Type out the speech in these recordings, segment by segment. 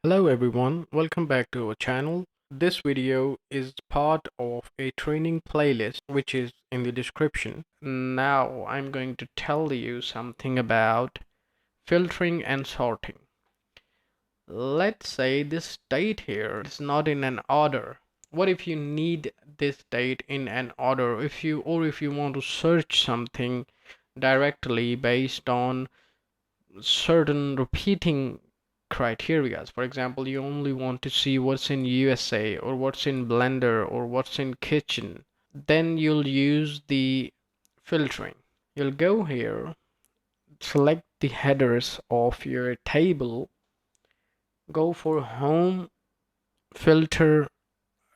Hello everyone, welcome back to our channel. This video is part of a training playlist which is in the description. Now I'm going to tell you something about filtering and sorting. Let's say this date here is not in an order. What if you need this date in an order? If you want to search something directly based on certain repeating criterias. For example, you only want to see what's in USA or what's in Blender or what's in Kitchen. Then you'll use the filtering. You'll go here, select the headers of your table, go for Home, Filter,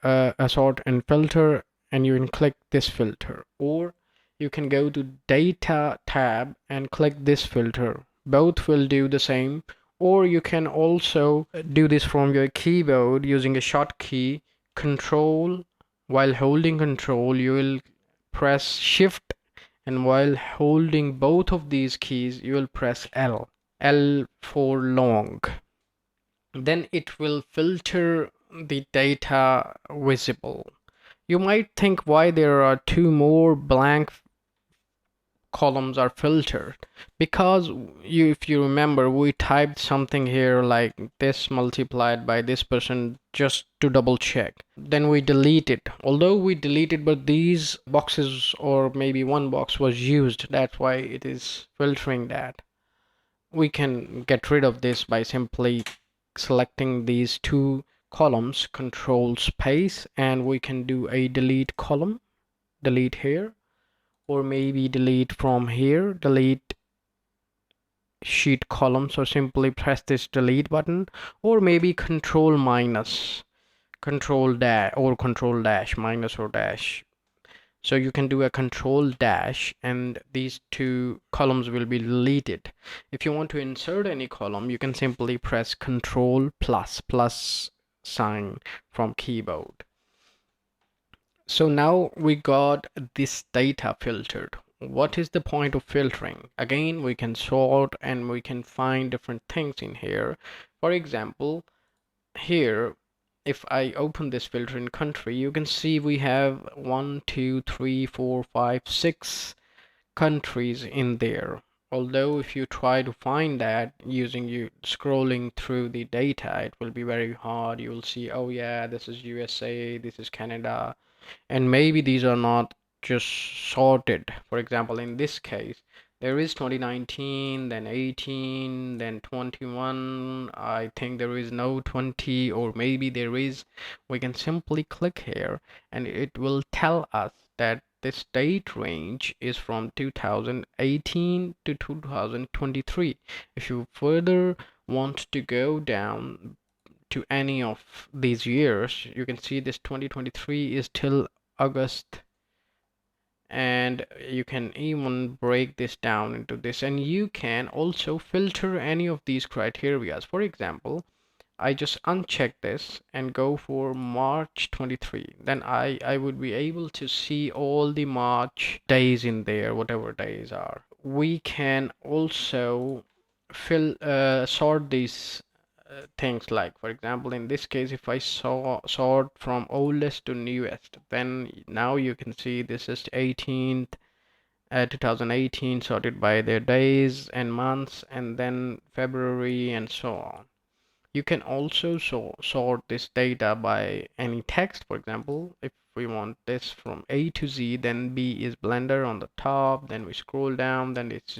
Assort and Filter, and you can click this filter. Or you can go to Data tab and click this filter. Both will do the same. Or you can also do this from your keyboard using a short key, Control. While holding Control, you will press Shift, and while holding both of these keys, you will press L. L for long. Then it will filter the data visible. You might think why there are two more blank columns are filtered, because if you remember, we typed something here like this multiplied by this percent just to double check. Then we delete it. Although we deleted, but these boxes or maybe one box was used. That's why it is filtering that. We can get rid of this by simply selecting these two columns, Control space, and we can do a delete column, delete here, or maybe delete from here, delete sheet columns, or simply press this delete button, or maybe Control minus, Control dash, or Control dash, minus or dash. So you can do a Control dash and these two columns will be deleted. If you want to insert any column, you can simply press Control plus sign from keyboard. So now we got this data filtered. What is the point of filtering? Again, we can sort and we can find different things in here. For example, here, if I open this filter in country, you can see we have 1, 2, 3, 4, 5, 6 countries in there. Although if you try to find that using you scrolling through the data, it will be very hard. You will see, oh yeah, this is USA, this is Canada, and maybe these are not just sorted. For example, in this case, there is 2019, then 18, then 21. I think there is no 20, or maybe there is. We can simply click here and it will tell us that this date range is from 2018 to 2023. If you further want to go down to any of these years, you can see this 2023 is till August, and you can even break this down into this, and you can also filter any of these criterias. For example, I just uncheck this and go for March 23, then I would be able to see all the March days in there, whatever days are. We can also sort these things, like for example in this case, if I sort from oldest to newest, then now you can see this is 18th 2018 sorted by their days and months, and then February and so on. You can also sort this data by any text. For example, if we want this from A to Z, then B is Blender on the top, then we scroll down, then it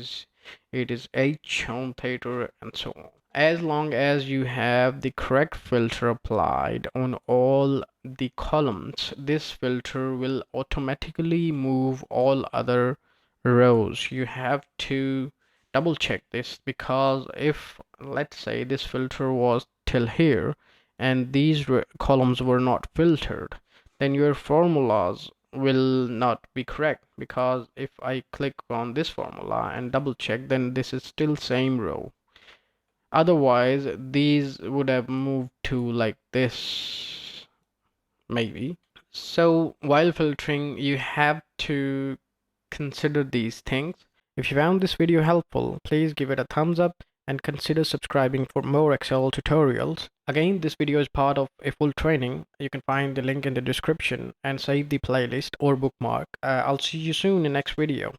is H home theater and so on. As long as you have the correct filter applied on all the columns, this filter will automatically move all other rows. You have to double check this, because if let's say this filter was till here and these columns were not filtered, then your formulas will not be correct, because if I click on this formula and double check, then this is still same row. Otherwise these would have moved to like this maybe. So while filtering, you have to consider these things. If you found this video helpful, please give it a thumbs up and consider subscribing for more Excel tutorials. Again, this video is part of a full training. You can find the link in the description and save the playlist or bookmark. I'll see you soon in the next video.